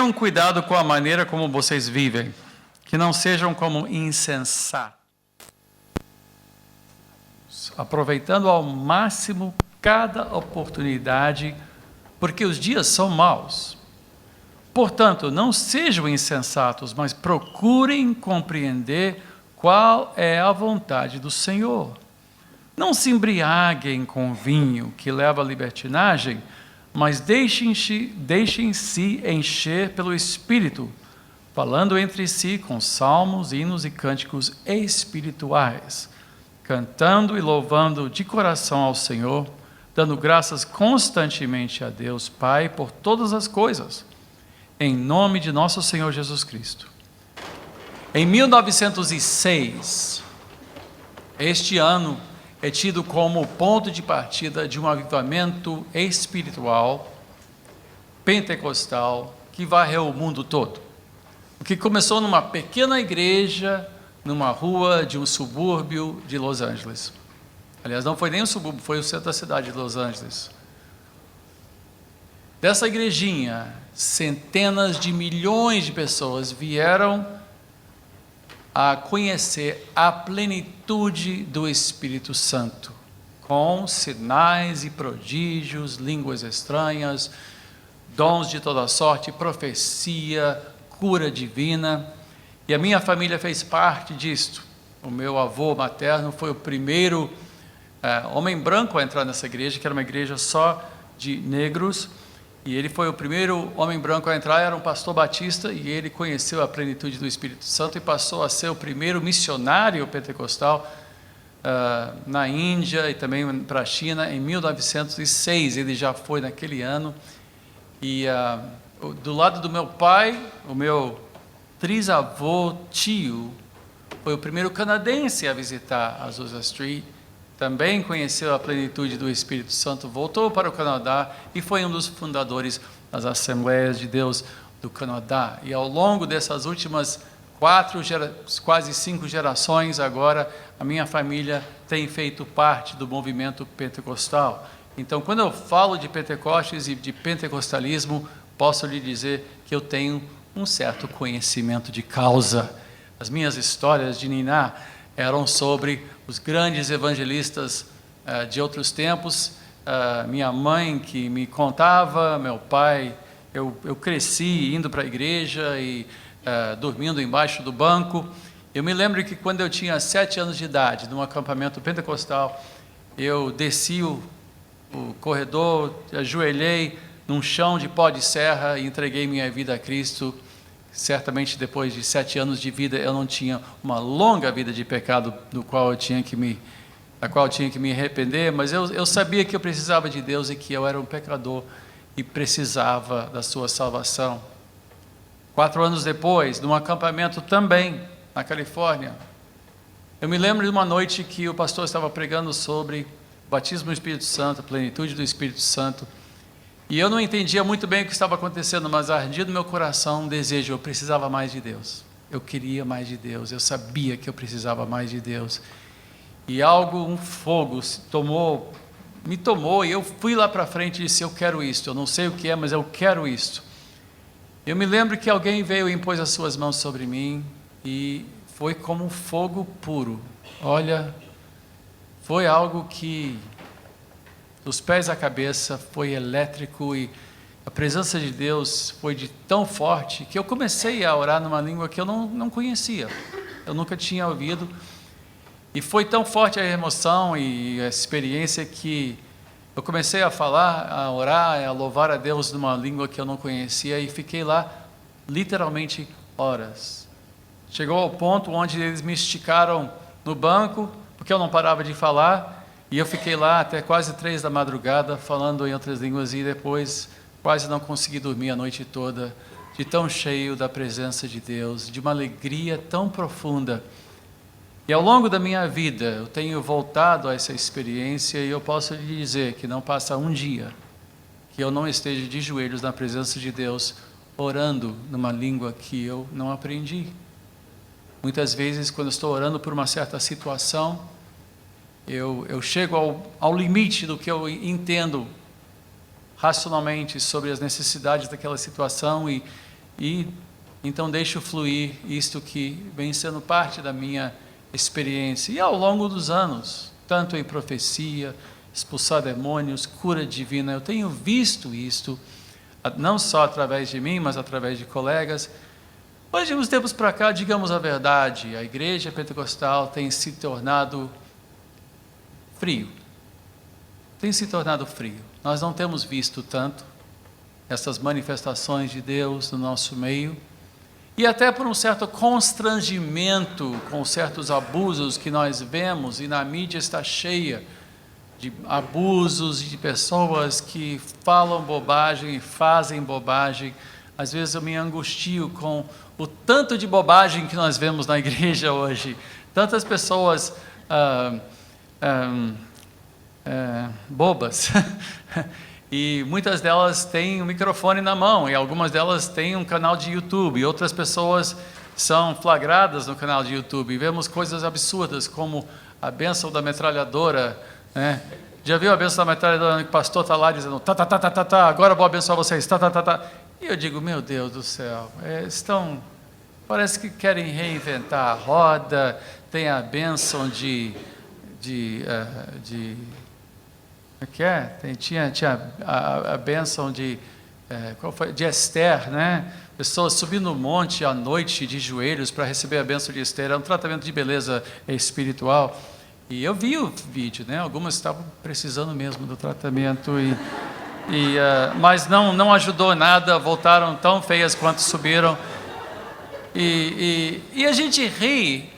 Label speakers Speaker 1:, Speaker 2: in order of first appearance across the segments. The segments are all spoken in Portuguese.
Speaker 1: Tenham cuidado com a maneira como vocês vivem, que não sejam como insensatos, aproveitando ao máximo cada oportunidade, porque os dias são maus. Portanto, não sejam insensatos, mas procurem compreender qual é a vontade do Senhor. Não se embriaguem com vinho, que leva à libertinagem, mas deixem-se encher pelo Espírito, falando entre si com salmos, hinos e cânticos espirituais, cantando e louvando de coração ao Senhor, dando graças constantemente a Deus Pai por todas as coisas, em nome de nosso Senhor Jesus Cristo. Em 1906, este ano é tido como ponto de partida de um avivamento espiritual, pentecostal, que varreu o mundo todo. O que começou numa pequena igreja, numa rua de um subúrbio de Los Angeles. Aliás, não foi nem um subúrbio, foi o centro da cidade de Los Angeles. Dessa igrejinha, centenas de milhões de pessoas vieram a conhecer a plenitude do Espírito Santo, com sinais e prodígios, línguas estranhas, dons de toda sorte, profecia, cura divina. E a minha família fez parte disto. O meu avô materno foi o primeiro homem branco a entrar nessa igreja, que era uma igreja só de negros, e ele foi o primeiro homem branco a entrar, era um pastor batista, e ele conheceu a plenitude do Espírito Santo e passou a ser o primeiro missionário pentecostal na Índia e também para a China em 1906. Ele já foi naquele ano. E do lado do meu pai, o meu trisavô tio foi o primeiro canadense a visitar Azusa Street, também conheceu a plenitude do Espírito Santo, voltou para o Canadá e foi um dos fundadores das Assembleias de Deus do Canadá. E ao longo dessas últimas quase 5 gerações agora, a minha família tem feito parte do movimento pentecostal. Então, quando eu falo de Pentecostes e de pentecostalismo, posso lhe dizer que eu tenho um certo conhecimento de causa. As minhas histórias de Niná eram sobre os grandes evangelistas de outros tempos, minha mãe que me contava, meu pai, eu cresci indo para a igreja e dormindo embaixo do banco. Eu me lembro que quando eu tinha 7 anos de idade, num acampamento pentecostal, eu desci o corredor, ajoelhei num chão de pó de serra e entreguei minha vida a Cristo. Certamente depois de 7 anos de vida, eu não tinha uma longa vida de pecado da qual eu tinha que me arrepender, mas eu sabia que eu precisava de Deus e que eu era um pecador e precisava da sua salvação. 4 anos depois, num acampamento também na Califórnia, eu me lembro de uma noite que o pastor estava pregando sobre o batismo do Espírito Santo, a plenitude do Espírito Santo. E eu não entendia muito bem o que estava acontecendo, mas ardia no meu coração um desejo, eu precisava mais de Deus. Eu queria mais de Deus, eu sabia que eu precisava mais de Deus. E um fogo me tomou, e eu fui lá para frente e disse, eu quero isto, eu não sei o que é, mas eu quero isto. Eu me lembro que alguém veio e impôs as suas mãos sobre mim, e foi como um fogo puro. Olha, foi algo que dos pés à cabeça, foi elétrico, e a presença de Deus foi de tão forte que eu comecei a orar numa língua que eu não conhecia, eu nunca tinha ouvido, e foi tão forte a emoção e a experiência que eu comecei a falar, a orar, a louvar a Deus numa língua que eu não conhecia, e fiquei lá literalmente horas. Chegou ao ponto onde eles me esticaram no banco, porque eu não parava de falar, e eu fiquei lá até quase 3 da madrugada, falando em outras línguas, e depois quase não consegui dormir a noite toda, de tão cheio da presença de Deus, de uma alegria tão profunda. E ao longo da minha vida, eu tenho voltado a essa experiência, e eu posso lhe dizer que não passa um dia que eu não esteja de joelhos na presença de Deus, orando numa língua que eu não aprendi. Muitas vezes, quando estou orando por uma certa situação, eu chego ao limite do que eu entendo racionalmente sobre as necessidades daquela situação, e E então deixo fluir isto que vem sendo parte da minha experiência. E ao longo dos anos, tanto em profecia, expulsar demônios, cura divina, eu tenho visto isto, não só através de mim, mas através de colegas. Hoje, de uns tempos para cá, digamos a verdade, a igreja pentecostal tem se tornado frio. Tem se tornado frio. Nós não temos visto tanto essas manifestações de Deus no nosso meio, e até por um certo constrangimento com certos abusos que nós vemos, e na mídia está cheia de abusos de pessoas que falam bobagem e fazem bobagem. Às vezes eu me angustio com o tanto de bobagem que nós vemos na igreja hoje. Tantas pessoas bobas. E muitas delas têm um microfone na mão, e algumas delas têm um canal de YouTube, e outras pessoas são flagradas no canal de YouTube. E vemos coisas absurdas, como a bênção da metralhadora, né? Já viu a bênção da metralhadora que o pastor está lá dizendo, agora vou abençoar vocês, E eu digo, meu Deus do céu, parece que querem reinventar a roda. Tem a bênção tinha a bênção de Esther, né? Pessoas subindo no monte à noite de joelhos para receber a bênção de Esther. É um tratamento de beleza espiritual. E eu vi o vídeo, né? Algumas estavam precisando mesmo do tratamento, mas não ajudou nada, voltaram tão feias quanto subiram. E a gente ri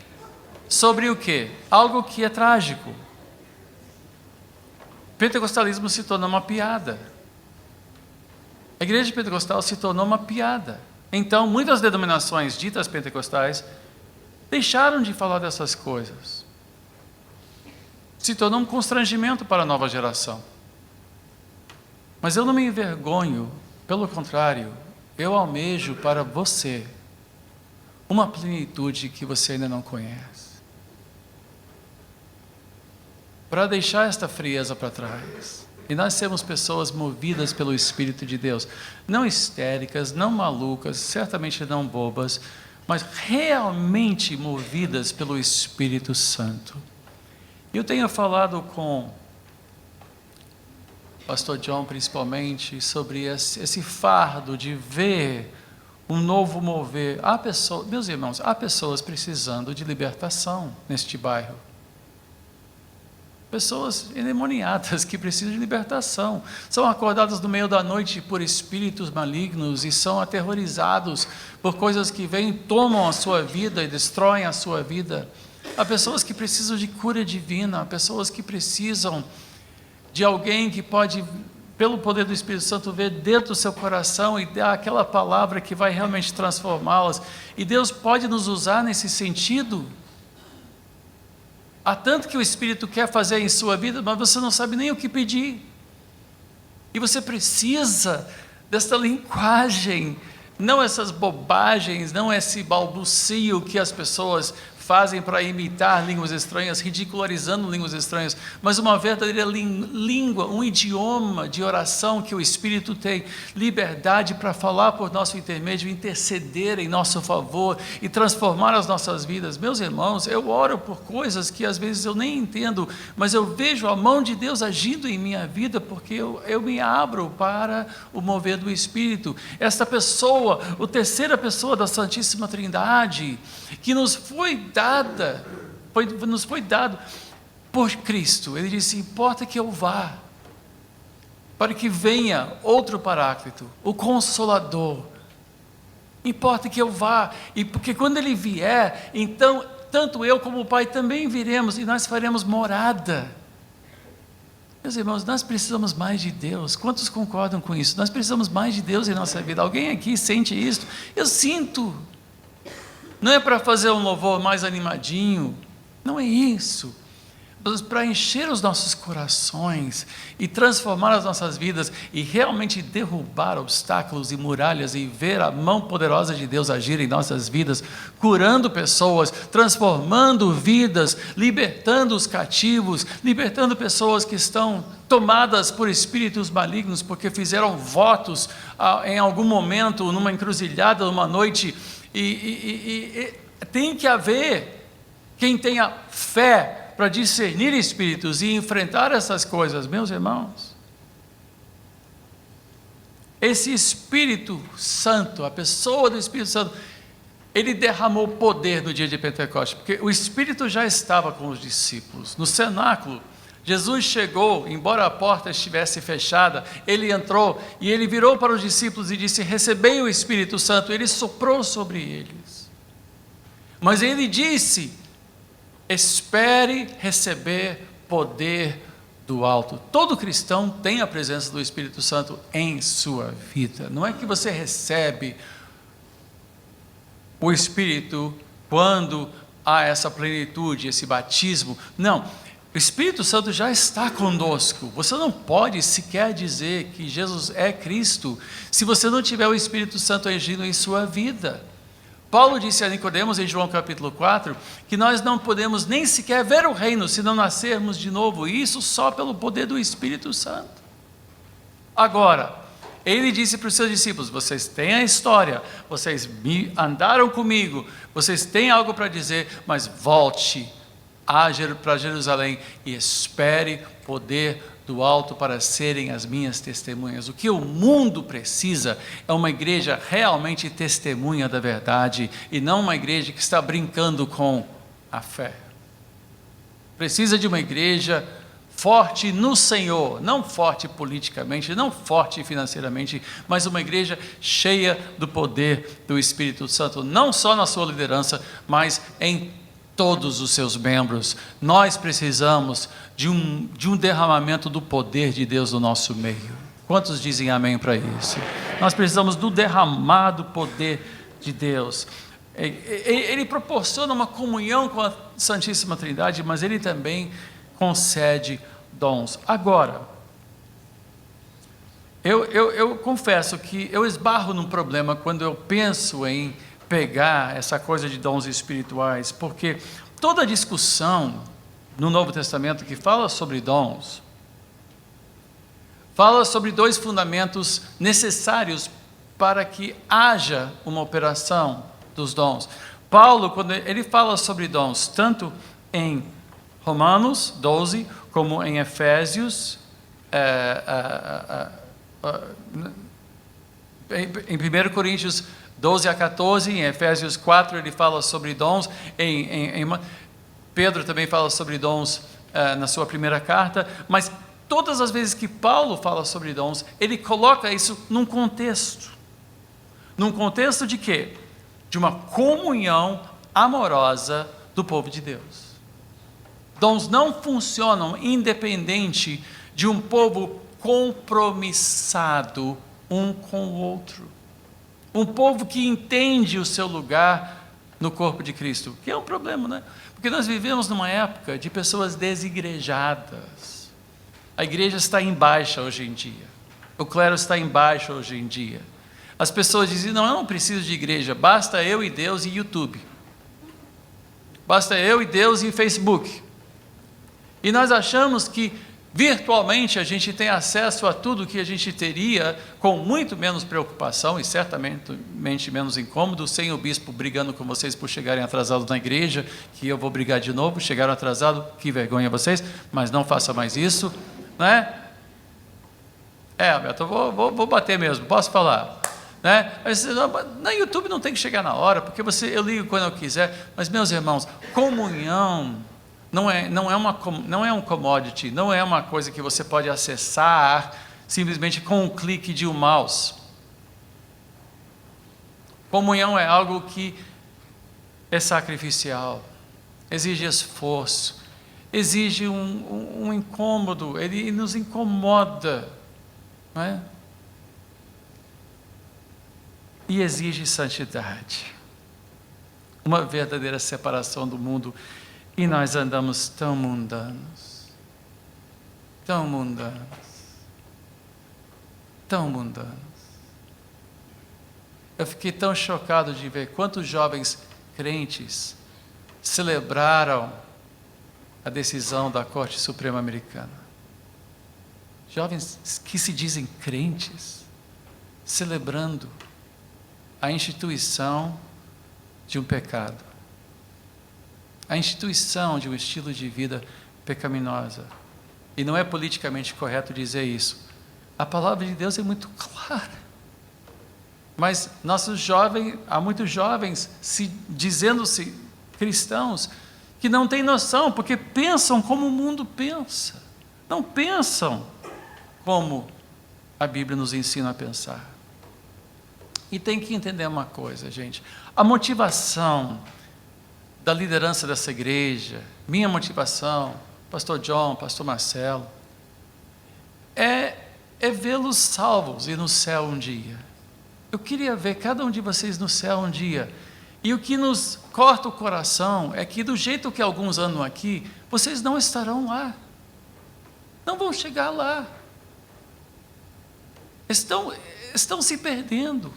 Speaker 1: sobre o quê? Algo que é trágico. O pentecostalismo se tornou uma piada. A igreja pentecostal se tornou uma piada. Então, muitas denominações ditas pentecostais deixaram de falar dessas coisas. Se tornou um constrangimento para a nova geração. Mas eu não me envergonho, pelo contrário, eu almejo para você uma plenitude que você ainda não conhece. Para deixar esta frieza para trás. E nós sermos pessoas movidas pelo Espírito de Deus, não histéricas, não malucas, certamente não bobas, mas realmente movidas pelo Espírito Santo. Eu tenho falado com o pastor John, principalmente, sobre esse fardo de ver um novo mover. Meus irmãos, há pessoas precisando de libertação neste bairro. Pessoas endemoniadas que precisam de libertação. São acordadas no meio da noite por espíritos malignos e são aterrorizados por coisas que vêm, tomam a sua vida e destroem a sua vida. Há pessoas que precisam de cura divina, há pessoas que precisam de alguém que pode, pelo poder do Espírito Santo, ver dentro do seu coração e dar aquela palavra que vai realmente transformá-las. E Deus pode nos usar nesse sentido. Há tanto que o Espírito quer fazer em sua vida, mas você não sabe nem o que pedir. E você precisa desta linguagem, não essas bobagens, não esse balbucio que as pessoas fazem para imitar línguas estranhas, ridicularizando línguas estranhas, mas uma verdadeira língua, um idioma de oração que o Espírito tem liberdade para falar por nosso intermédio, interceder em nosso favor e transformar as nossas vidas. Meus irmãos, eu oro por coisas que às vezes eu nem entendo, mas eu vejo a mão de Deus agindo em minha vida, porque eu me abro para o mover do Espírito. Esta pessoa, a terceira pessoa da Santíssima Trindade, que nos foi dado por Cristo. Ele disse, importa que eu vá, para que venha outro Paráclito, o Consolador. Importa que eu vá, e porque quando Ele vier, então, tanto eu como o Pai também viremos, e nós faremos morada. Meus irmãos, nós precisamos mais de Deus. Quantos concordam com isso? Nós precisamos mais de Deus em nossa vida. Alguém aqui sente isso? Eu sinto. Não é para fazer um louvor mais animadinho, não é isso. para encher os nossos corações e transformar as nossas vidas e realmente derrubar obstáculos e muralhas e ver a mão poderosa de Deus agir em nossas vidas, curando pessoas, transformando vidas, libertando os cativos, libertando pessoas que estão tomadas por espíritos malignos porque fizeram votos em algum momento, numa encruzilhada, numa noite, e tem que haver quem tenha fé para discernir espíritos e enfrentar essas coisas, meus irmãos. Esse Espírito Santo, a pessoa do Espírito Santo, ele derramou poder no dia de Pentecostes, porque o Espírito já estava com os discípulos. No cenáculo, Jesus chegou, embora a porta estivesse fechada, ele entrou e ele virou para os discípulos e disse: recebei o Espírito Santo. Ele soprou sobre eles. Mas ele disse: espere receber poder do alto. Todo cristão tem a presença do Espírito Santo em sua vida. Não é que você recebe o Espírito quando há essa plenitude, esse batismo. Não, o Espírito Santo já está conosco. Você não pode sequer dizer que Jesus é Cristo se você não tiver o Espírito Santo agindo em sua vida. Paulo disse a Nicodemos em João capítulo 4, que nós não podemos nem sequer ver o reino se não nascermos de novo, e isso só pelo poder do Espírito Santo. Agora, ele disse para os seus discípulos: vocês têm a história, vocês andaram comigo, vocês têm algo para dizer, mas volte para Jerusalém e espere poder do alto para serem as minhas testemunhas. O que o mundo precisa é uma igreja realmente testemunha da verdade e não uma igreja que está brincando com a fé. Precisa de uma igreja forte no Senhor, não forte politicamente, não forte financeiramente, mas uma igreja cheia do poder do Espírito Santo, não só na sua liderança, mas em todos os seus membros. Nós precisamos de um derramamento do poder de Deus no nosso meio. Quantos dizem amém para isso? Nós precisamos do derramado poder de Deus. Ele proporciona uma comunhão com a Santíssima Trindade, mas Ele também concede dons. Agora, eu confesso que eu esbarro num problema quando eu penso em pegar essa coisa de dons espirituais, porque toda a discussão no Novo Testamento que fala sobre dons, fala sobre dois fundamentos necessários para que haja uma operação dos dons. Paulo, quando ele fala sobre dons, tanto em Romanos 12, como em Efésios, em 1 Coríntios 12 a 14, em Efésios 4 ele fala sobre dons, Pedro também fala sobre dons na sua primeira carta, mas todas as vezes que Paulo fala sobre dons, ele coloca isso num contexto de quê? De uma comunhão amorosa do povo de Deus. Dons não funcionam independente de um povo compromissado um com o outro. Um povo que entende o seu lugar no corpo de Cristo, que é um problema, né? Porque nós vivemos numa época de pessoas desigrejadas. A igreja está em baixa hoje em dia. O clero está em baixa hoje em dia. As pessoas dizem: não, eu não preciso de igreja, basta eu e Deus e YouTube. Basta eu e Deus e Facebook. E nós achamos que virtualmente a gente tem acesso a tudo que a gente teria com muito menos preocupação e certamente menos incômodo, sem o bispo brigando com vocês por chegarem atrasados na igreja, que eu vou brigar de novo, chegaram atrasados, que vergonha vocês, mas não faça mais isso, né? Alberto, eu vou bater mesmo, posso falar, né? Mas, na YouTube não tem que chegar na hora, porque eu ligo quando eu quiser, mas meus irmãos, comunhão não é um commodity, não é uma coisa que você pode acessar simplesmente com um clique de um mouse. Comunhão é algo que é sacrificial, exige esforço, exige um incômodo, ele nos incomoda, não é? E exige santidade, uma verdadeira separação do mundo. E nós andamos tão mundanos, tão mundanos, tão mundanos. Eu fiquei tão chocado de ver quantos jovens crentes celebraram a decisão da Corte Suprema Americana. Jovens que se dizem crentes, celebrando a instituição de um pecado, a instituição de um estilo de vida pecaminosa. E não é politicamente correto dizer isso. A palavra de Deus é muito clara. Mas há muitos jovens dizendo-se cristãos que não têm noção, porque pensam como o mundo pensa. Não pensam como a Bíblia nos ensina a pensar. E tem que entender uma coisa, gente. A motivação da liderança dessa igreja, minha motivação, pastor John, pastor Marcelo, é vê-los salvos e no céu um dia. Eu queria ver cada um de vocês no céu um dia. E o que nos corta o coração é que do jeito que alguns andam aqui, vocês não estarão lá. Não vão chegar lá. Estão se perdendo.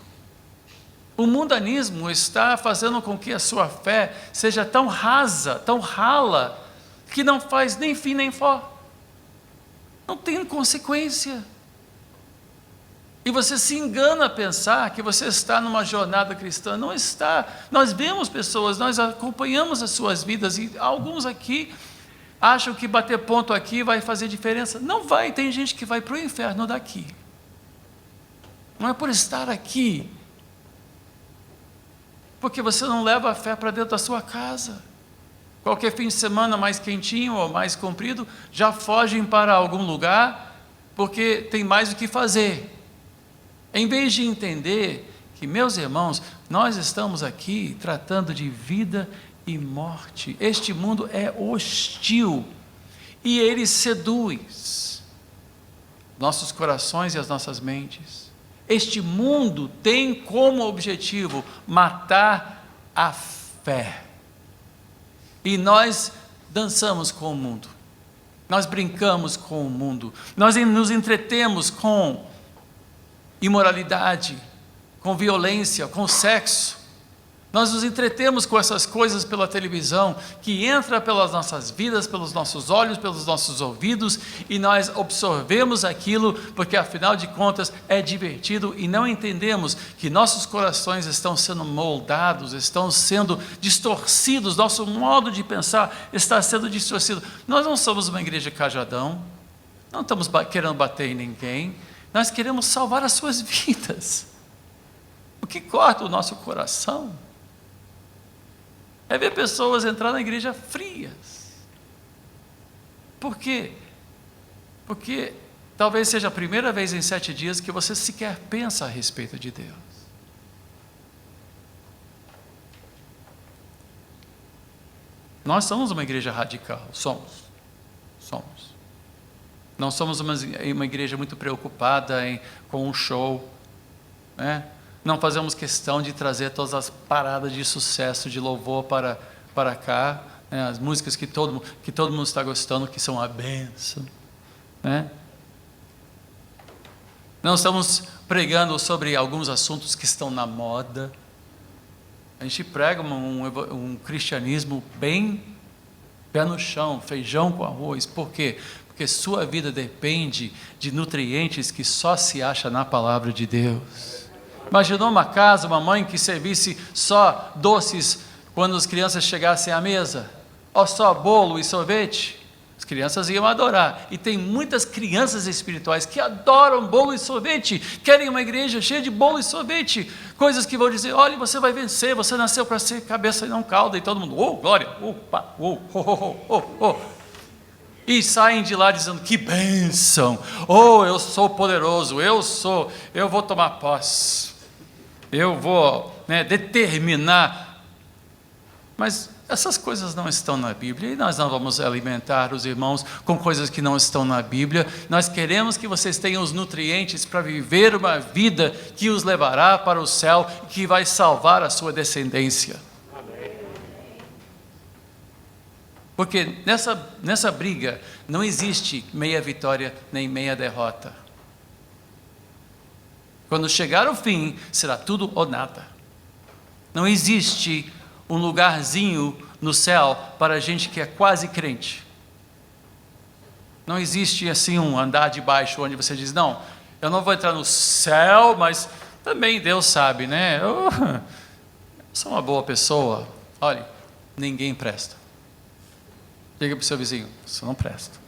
Speaker 1: O mundanismo está fazendo com que a sua fé seja tão rasa, tão rala, que não faz nem fim nem fó. Não tem consequência. E você se engana a pensar que você está numa jornada cristã. Não está. Nós vemos pessoas, nós acompanhamos as suas vidas, e alguns aqui acham que bater ponto aqui vai fazer diferença. Não vai. Tem gente que vai para o inferno daqui. Não é por estar aqui, porque você não leva a fé para dentro da sua casa. Qualquer fim de semana mais quentinho ou mais comprido, já fogem para algum lugar, porque tem mais o que fazer. Em vez de entender que, meus irmãos, nós estamos aqui tratando de vida e morte. Este mundo é hostil e ele seduz nossos corações e as nossas mentes. Este mundo tem como objetivo matar a fé. E nós dançamos com o mundo, nós brincamos com o mundo, nós nos entretemos com imoralidade, com violência, com sexo. Nós nos entretemos com essas coisas pela televisão, que entra pelas nossas vidas, pelos nossos olhos, pelos nossos ouvidos, e nós absorvemos aquilo, porque afinal de contas é divertido, e não entendemos que nossos corações estão sendo moldados, estão sendo distorcidos, nosso modo de pensar está sendo distorcido. Nós não somos uma igreja cajadão, não estamos querendo bater em ninguém, nós queremos salvar as suas vidas. O que corta o nosso coração é ver pessoas entrar na igreja frias. Por quê? Porque talvez seja a primeira vez em 7 dias que você sequer pensa a respeito de Deus. Nós somos uma igreja radical, somos. Não somos uma igreja muito preocupada com um show, né? Não fazemos questão de trazer todas as paradas de sucesso, de louvor para cá, né? As músicas que todo mundo está gostando, que são a bênção, né? Não estamos pregando sobre alguns assuntos que estão na moda. A gente prega um cristianismo bem pé no chão, feijão com arroz. Por quê? Porque sua vida depende de nutrientes que só se acha na palavra de Deus. Imaginou uma casa, uma mãe que servisse só doces quando as crianças chegassem à mesa? Ou só bolo e sorvete? As crianças iam adorar. E tem muitas crianças espirituais que adoram bolo e sorvete, querem uma igreja cheia de bolo e sorvete, coisas que vão dizer: olha, você vai vencer, você nasceu para ser cabeça e não cauda, e todo mundo, oh, glória, opa, oh, oh, oh, oh, oh. E saem de lá dizendo: que bênção, oh, eu sou poderoso, eu vou tomar posse, eu vou, determinar. Mas essas coisas não estão na Bíblia, e nós não vamos alimentar os irmãos com coisas que não estão na Bíblia. Nós queremos que vocês tenham os nutrientes para viver uma vida que os levará para o céu, e que vai salvar a sua descendência. Porque nessa briga não existe meia vitória nem meia derrota. Quando chegar o fim, será tudo ou nada. Não existe um lugarzinho no céu para gente que é quase crente. Não existe assim um andar de baixo onde você diz, não, eu não vou entrar no céu, mas também Deus sabe, né? Eu sou uma boa pessoa. Olha, ninguém presta. Diga para o seu vizinho, você não presta.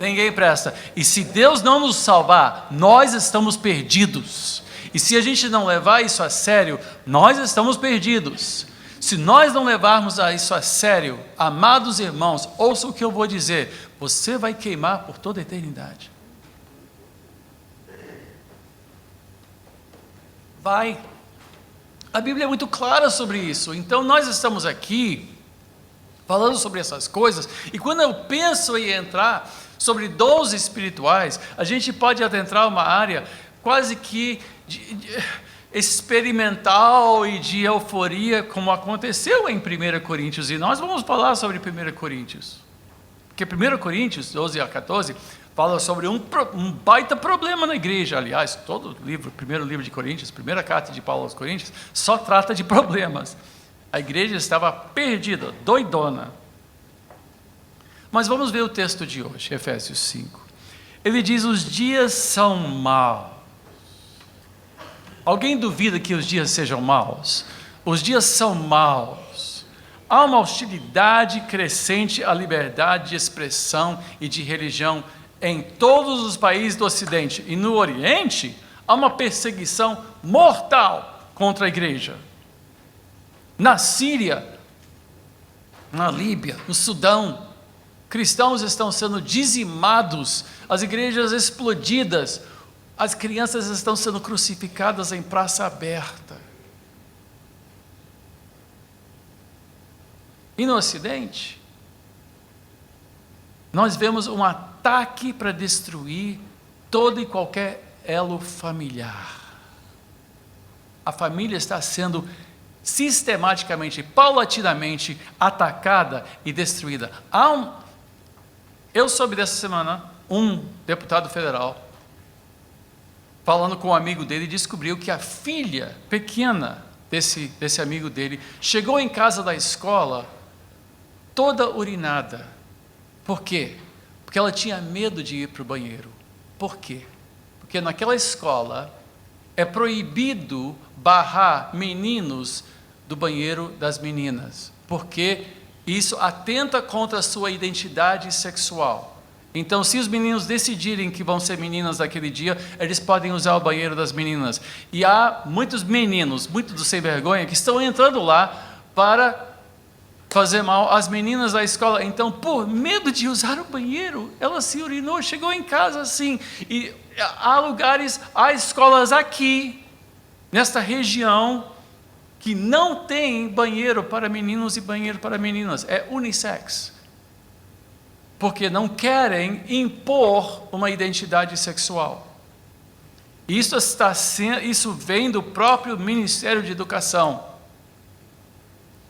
Speaker 1: Ninguém presta. E se Deus não nos salvar, nós estamos perdidos. E se a gente não levar isso a sério, nós estamos perdidos. Se nós não levarmos isso a sério, amados irmãos, ouça o que eu vou dizer, você vai queimar por toda a eternidade. Vai. A Bíblia é muito clara sobre isso. Então nós estamos aqui falando sobre essas coisas, e quando eu penso em entrar sobre dons espirituais, a gente pode adentrar uma área quase que experimental e de euforia, como aconteceu em 1 Coríntios, e nós vamos falar sobre 1 Coríntios, porque 1 Coríntios 12 a 14 fala sobre um baita problema na igreja. Aliás, todo livro, primeiro livro de Coríntios, primeira carta de Paulo aos Coríntios, só trata de problemas. A igreja estava perdida, doidona. Mas vamos ver o texto de hoje, Efésios 5. Ele diz, os dias são maus. Alguém duvida que os dias sejam maus? Os dias são maus. Há uma hostilidade crescente à liberdade de expressão e de religião em todos os países do Ocidente. E no Oriente, há uma perseguição mortal contra a igreja. Na Síria, na Líbia, no Sudão, cristãos estão sendo dizimados, as igrejas explodidas, as crianças estão sendo crucificadas em praça aberta. E no Ocidente, nós vemos um ataque para destruir todo e qualquer elo familiar. A família está sendo sistematicamente, paulatinamente atacada e destruída. Eu soube dessa semana, um deputado federal, falando com um amigo dele, descobriu que a filha pequena desse amigo dele chegou em casa da escola toda urinada. Por quê? Porque ela tinha medo de ir para o banheiro. Por quê? Porque naquela escola é proibido barrar meninos do banheiro das meninas, porque isso atenta contra a sua identidade sexual. Então, se os meninos decidirem que vão ser meninas naquele dia, eles podem usar o banheiro das meninas. E há muitos meninos, muitos dos sem vergonha, que estão entrando lá para fazer mal às meninas da escola. Então, por medo de usar o banheiro, ela se urinou, chegou em casa assim. E há lugares, há escolas aqui, nesta região, que não tem banheiro para meninos e banheiro para meninas. É unissex. Porque não querem impor uma identidade sexual. Isso vem do próprio Ministério de Educação.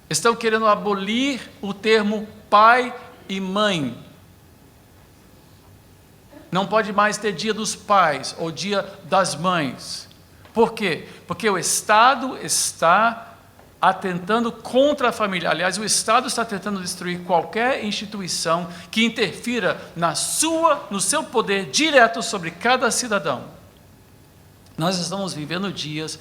Speaker 1: Estão querendo abolir o termo pai e mãe. Não pode mais ter dia dos pais ou dia das mães. Por quê? Porque o Estado está atentando contra a família. Aliás, o Estado está tentando destruir qualquer instituição que interfira no seu poder direto sobre cada cidadão. Nós estamos vivendo dias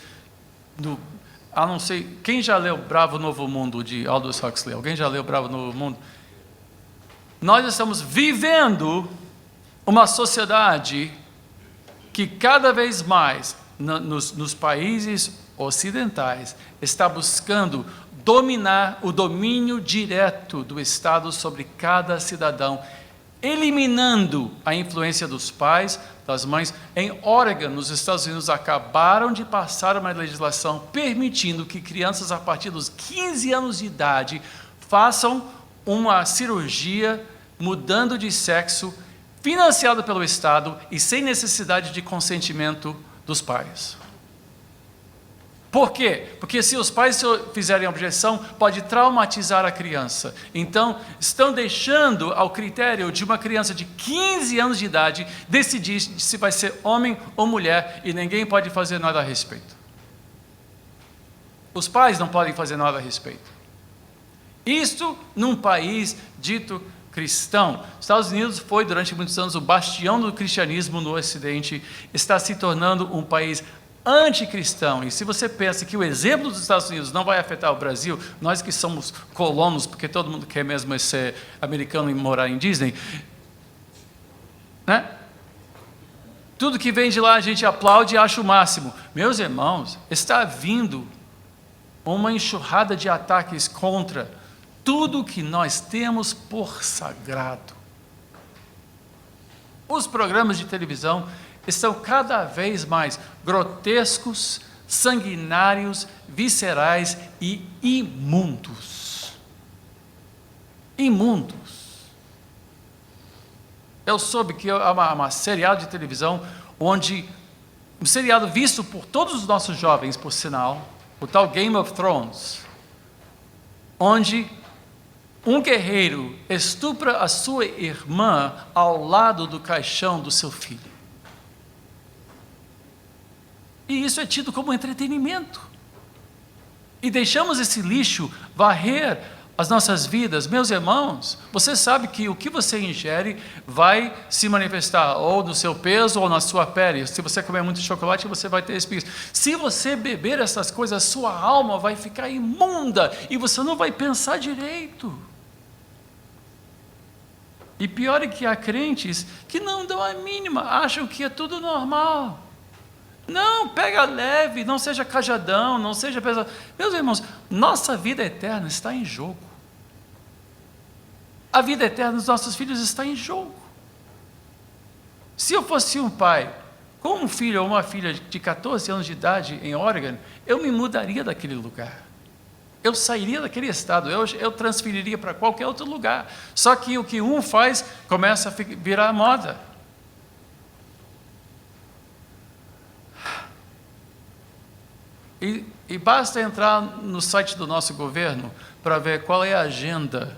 Speaker 1: não sei, quem já leu Bravo Novo Mundo, de Aldous Huxley? Alguém já leu Bravo Novo Mundo? Nós estamos vivendo uma sociedade que cada vez mais, nos países ocidentais, está buscando dominar o domínio direto do Estado sobre cada cidadão, eliminando a influência dos pais, das mães. Em Oregon, nos Estados Unidos, acabaram de passar uma legislação permitindo que crianças a partir dos 15 anos de idade façam uma cirurgia mudando de sexo, financiada pelo Estado e sem necessidade de consentimento dos pais. Por quê? Porque se os pais fizerem objeção, pode traumatizar a criança. Então, estão deixando ao critério de uma criança de 15 anos de idade decidir se vai ser homem ou mulher, e ninguém pode fazer nada a respeito. Os pais não podem fazer nada a respeito. Isto num país dito cristão. Estados Unidos foi durante muitos anos o bastião do cristianismo no Ocidente, está se tornando um país anticristão. E se você pensa que o exemplo dos Estados Unidos não vai afetar o Brasil, nós que somos colonos, porque todo mundo quer mesmo ser americano e morar em Disney, né? Tudo que vem de lá a gente aplaude e acha o máximo. Meus irmãos, está vindo uma enxurrada de ataques contra tudo que nós temos por sagrado. Os programas de televisão estão cada vez mais grotescos, sanguinários, viscerais e imundos. Imundos. Eu soube que há uma seriado de televisão onde, um seriado visto por todos os nossos jovens, por sinal, o tal Game of Thrones, onde um guerreiro estupra a sua irmã ao lado do caixão do seu filho. E isso é tido como entretenimento. E deixamos esse lixo varrer as nossas vidas. Meus irmãos, você sabe que o que você ingere vai se manifestar ou no seu peso ou na sua pele. Se você comer muito chocolate, você vai ter espinhos. Se você beber essas coisas, sua alma vai ficar imunda e você não vai pensar direito. E pior é que há crentes que não dão a mínima, acham que é tudo normal. Não, pega leve, não seja cajadão, não seja pesado. Meus irmãos, nossa vida eterna está em jogo. A vida eterna dos nossos filhos está em jogo. Se eu fosse um pai com um filho ou uma filha de 14 anos de idade em Oregon, eu me mudaria daquele lugar. Eu sairia daquele estado, eu transferiria para qualquer outro lugar. Só que o que um faz começa a virar moda. E basta entrar no site do nosso governo para ver qual é a agenda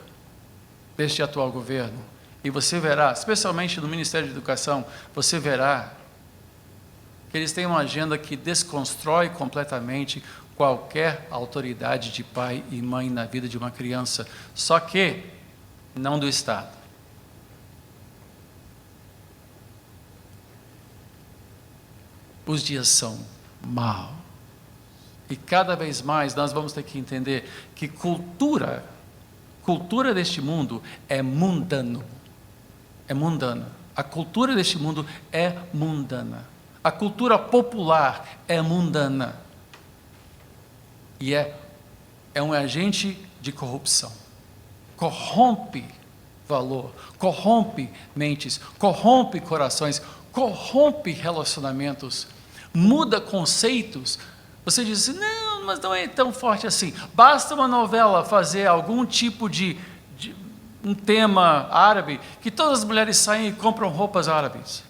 Speaker 1: deste atual governo. E você verá, especialmente no Ministério da Educação, você verá que eles têm uma agenda que desconstrói completamente qualquer autoridade de pai e mãe na vida de uma criança, só que não do Estado. Os dias são maus. E cada vez mais nós vamos ter que entender que cultura deste mundo é mundano. É mundana. A cultura deste mundo é mundana. A cultura popular é mundana. E é um agente de corrupção. Corrompe valor, corrompe mentes, corrompe corações, corrompe relacionamentos, muda conceitos. Você diz assim, não, mas não é tão forte assim. Basta uma novela fazer algum tipo de um tema árabe, que todas as mulheres saem e compram roupas árabes.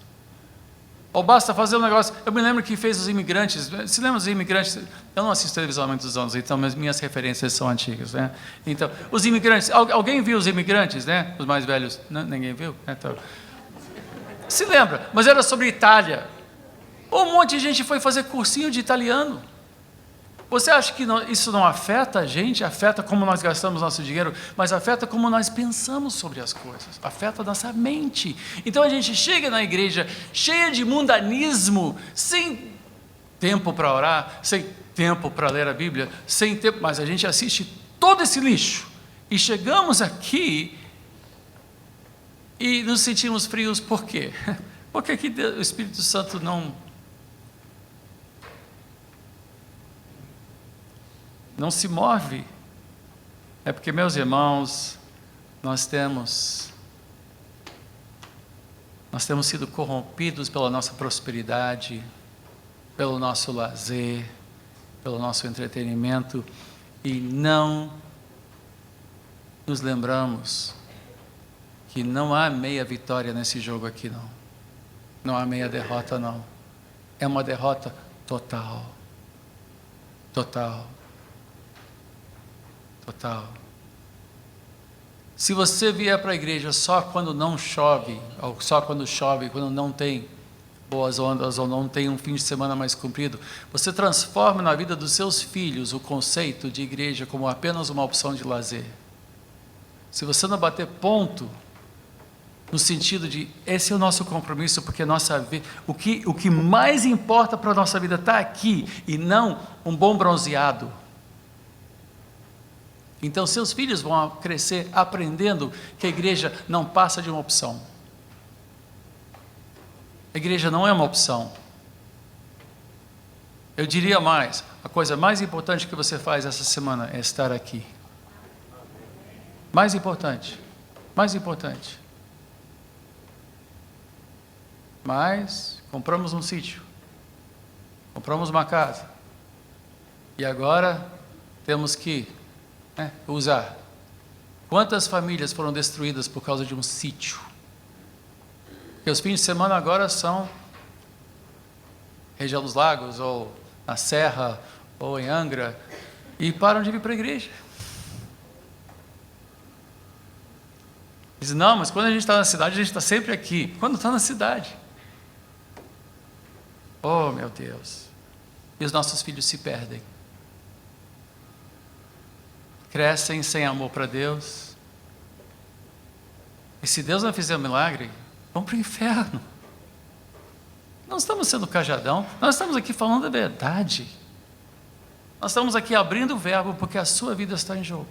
Speaker 1: Ou basta fazer um negócio... Eu me lembro que fez os imigrantes. Se lembra dos imigrantes? Eu não assisto televisão há muitos anos, então minhas referências são antigas, né? Então, os imigrantes... Alguém viu os imigrantes, né? Os mais velhos? Não, ninguém viu? Então, se lembra? Mas era sobre Itália. Um monte de gente foi fazer cursinho de italiano. Você acha que isso não afeta a gente? Afeta como nós gastamos nosso dinheiro, mas afeta como nós pensamos sobre as coisas. Afeta a nossa mente. Então a gente chega na igreja cheia de mundanismo, sem tempo para orar, sem tempo para ler a Bíblia, sem tempo, mas a gente assiste todo esse lixo. E chegamos aqui e nos sentimos frios. Por quê? Porque aqui o Espírito Santo não se move. É porque, meus irmãos, nós temos sido corrompidos pela nossa prosperidade, pelo nosso lazer, pelo nosso entretenimento, e não nos lembramos que não há meia vitória nesse jogo aqui, não. Não há meia derrota, não. É uma derrota total. Total. Se você vier para a igreja só quando não chove, ou só quando chove, quando não tem boas ondas, ou não tem um fim de semana mais comprido, você transforma na vida dos seus filhos o conceito de igreja como apenas uma opção de lazer. Se você não bater ponto, no sentido de, esse é o nosso compromisso, porque o que mais importa para a nossa vida está aqui, e não um bom bronzeado. Então seus filhos vão crescer aprendendo que a igreja não passa de uma opção. A igreja não é uma opção. Eu diria mais, a coisa mais importante que você faz essa semana é estar aqui. Mais importante. Mas compramos um sítio, compramos uma casa, e agora temos que usar. Quantas famílias foram destruídas por causa de um sítio? Porque os fins de semana agora são região dos lagos, ou na Serra, ou em Angra, e param de vir para a igreja. Dizem, não, mas quando a gente está na cidade, a gente está sempre aqui. Quando está na cidade? Oh, meu Deus! E os nossos filhos se perdem. Crescem sem amor para Deus. E se Deus não fizer um milagre, vão para o inferno. Não estamos sendo cajadão, nós estamos aqui falando a verdade. Nós estamos aqui abrindo o verbo porque a sua vida está em jogo.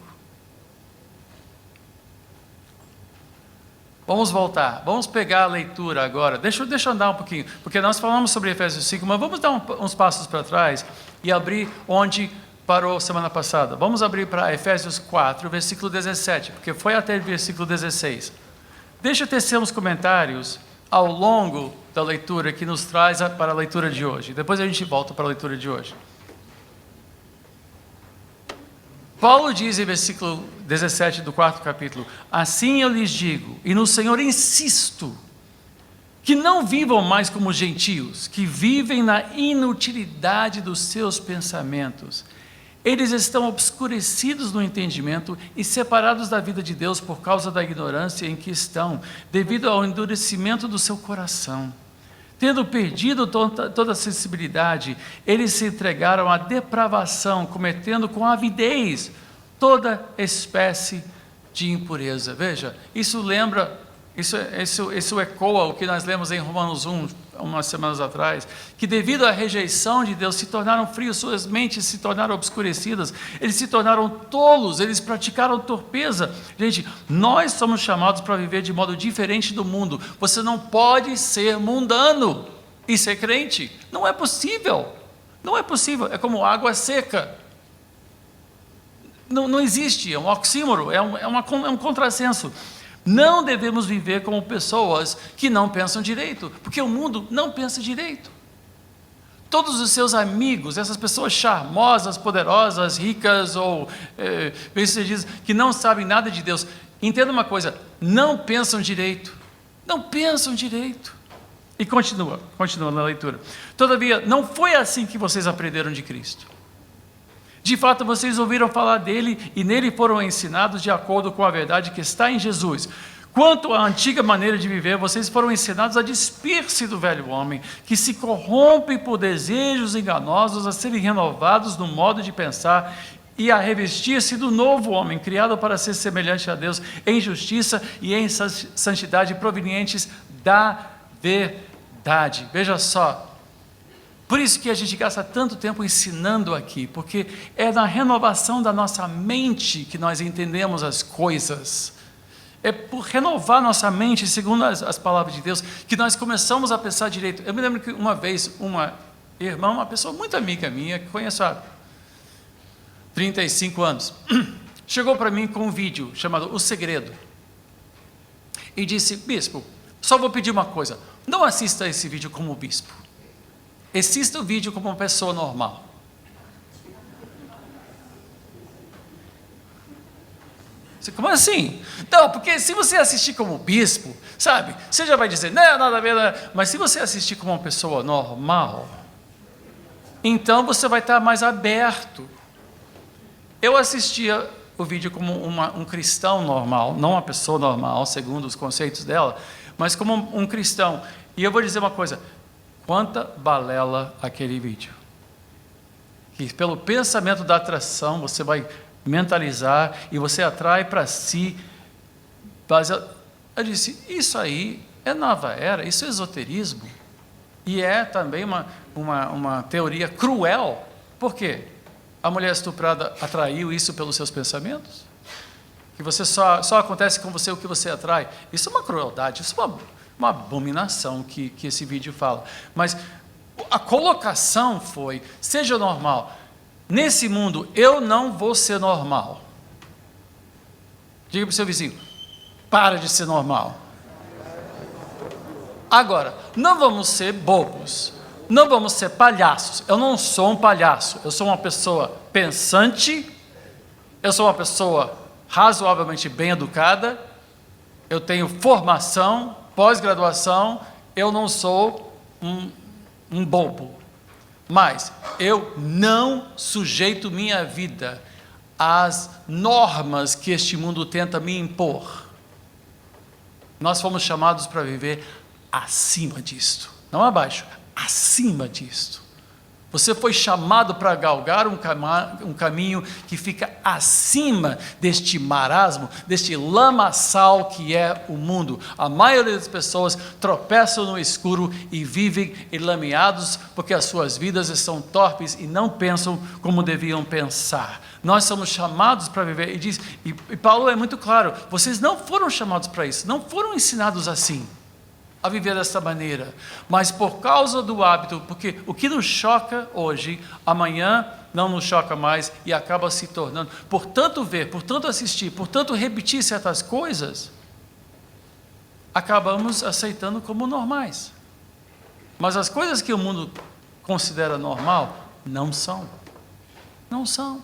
Speaker 1: Vamos voltar, vamos pegar a leitura agora. Deixa eu andar um pouquinho, porque nós falamos sobre Efésios 5, mas vamos dar uns passos para trás e abrir onde parou semana passada. Vamos abrir para Efésios 4, versículo 17, porque foi até o versículo 16. Deixa eu tecer uns comentários ao longo da leitura que nos traz para a leitura de hoje. Depois a gente volta para a leitura de hoje. Paulo diz em versículo 17 do 4º capítulo: assim eu lhes digo, e no Senhor insisto, que não vivam mais como gentios, que vivem na inutilidade dos seus pensamentos. Eles estão obscurecidos no entendimento e separados da vida de Deus por causa da ignorância em que estão, devido ao endurecimento do seu coração. Tendo perdido toda a sensibilidade, eles se entregaram à depravação, cometendo com avidez toda espécie de impureza. Veja, isso lembra, isso ecoa o que nós lemos em Romanos 1, umas semanas atrás, que devido à rejeição de Deus, se tornaram frios, suas mentes se tornaram obscurecidas, eles se tornaram tolos, eles praticaram torpeza. Gente, nós somos chamados para viver de modo diferente do mundo. Você não pode ser mundano e ser crente. Não é possível. É como água seca. Não existe, é um oxímoro, é um contrassenso. Não devemos viver como pessoas que não pensam direito, porque o mundo não pensa direito. Todos os seus amigos, essas pessoas charmosas, poderosas, ricas ou bem-sucedidas, que não sabem nada de Deus, entenda uma coisa: não pensam direito. E continua na leitura. Todavia, não foi assim que vocês aprenderam de Cristo. De fato, vocês ouviram falar dele e nele foram ensinados de acordo com a verdade que está em Jesus. Quanto à antiga maneira de viver, vocês foram ensinados a despir-se do velho homem, que se corrompe por desejos enganosos, a serem renovados no modo de pensar e a revestir-se do novo homem, criado para ser semelhante a Deus em justiça e em santidade provenientes da verdade. Veja só. Por isso que a gente gasta tanto tempo ensinando aqui, porque é na renovação da nossa mente que nós entendemos as coisas. É por renovar nossa mente, segundo as palavras de Deus, que nós começamos a pensar direito. Eu me lembro que uma vez, uma irmã, uma pessoa muito amiga minha, que conheço há 35 anos, chegou para mim com um vídeo chamado O Segredo. E disse: bispo, só vou pedir uma coisa, não assista esse vídeo como bispo. Assista o vídeo como uma pessoa normal. Como assim? Não, porque se você assistir como bispo, sabe, você já vai dizer, não, nada a ver, mas se você assistir como uma pessoa normal, então você vai estar mais aberto. Eu assistia o vídeo como um cristão normal, não uma pessoa normal, segundo os conceitos dela, mas como um cristão. E eu vou dizer uma coisa, quanta balela aquele vídeo. Que pelo pensamento da atração, você vai mentalizar e você atrai para si. Eu disse, isso aí é nova era, isso é esoterismo. E é também uma teoria cruel. Por quê? A mulher estuprada atraiu isso pelos seus pensamentos? Que você só acontece com você o que você atrai? Isso é uma crueldade, isso é uma abominação que esse vídeo fala. Mas a colocação foi, seja normal. Nesse mundo, eu não vou ser normal. Diga para o seu vizinho, para de ser normal. Agora, não vamos ser bobos, não vamos ser palhaços. Eu não sou um palhaço, eu sou uma pessoa pensante, eu sou uma pessoa razoavelmente bem educada, eu tenho formação, pós-graduação, eu não sou um bobo. Mas eu não sujeito minha vida às normas que este mundo tenta me impor. Nós fomos chamados para viver acima disto, não abaixo, acima disto. Você foi chamado para galgar um caminho que fica acima deste marasmo, deste lamaçal que é o mundo. A maioria das pessoas tropeçam no escuro e vivem enlameados porque as suas vidas estão torpes e não pensam como deviam pensar. Nós somos chamados para viver, e Paulo é muito claro, vocês não foram chamados para isso, não foram ensinados assim, a viver dessa maneira, mas por causa do hábito, porque o que nos choca hoje, amanhã não nos choca mais e acaba se tornando, por tanto ver, por tanto assistir, por tanto repetir certas coisas, acabamos aceitando como normais. Mas as coisas que o mundo considera normal, não são. Não são.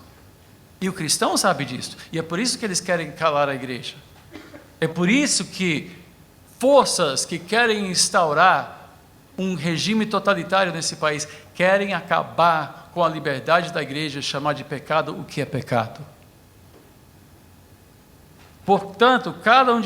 Speaker 1: E o cristão sabe disso, e é por isso que eles querem calar a igreja. É por isso que forças que querem instaurar um regime totalitário nesse país, querem acabar com a liberdade da igreja, chamar de pecado o que é pecado. Portanto, cada um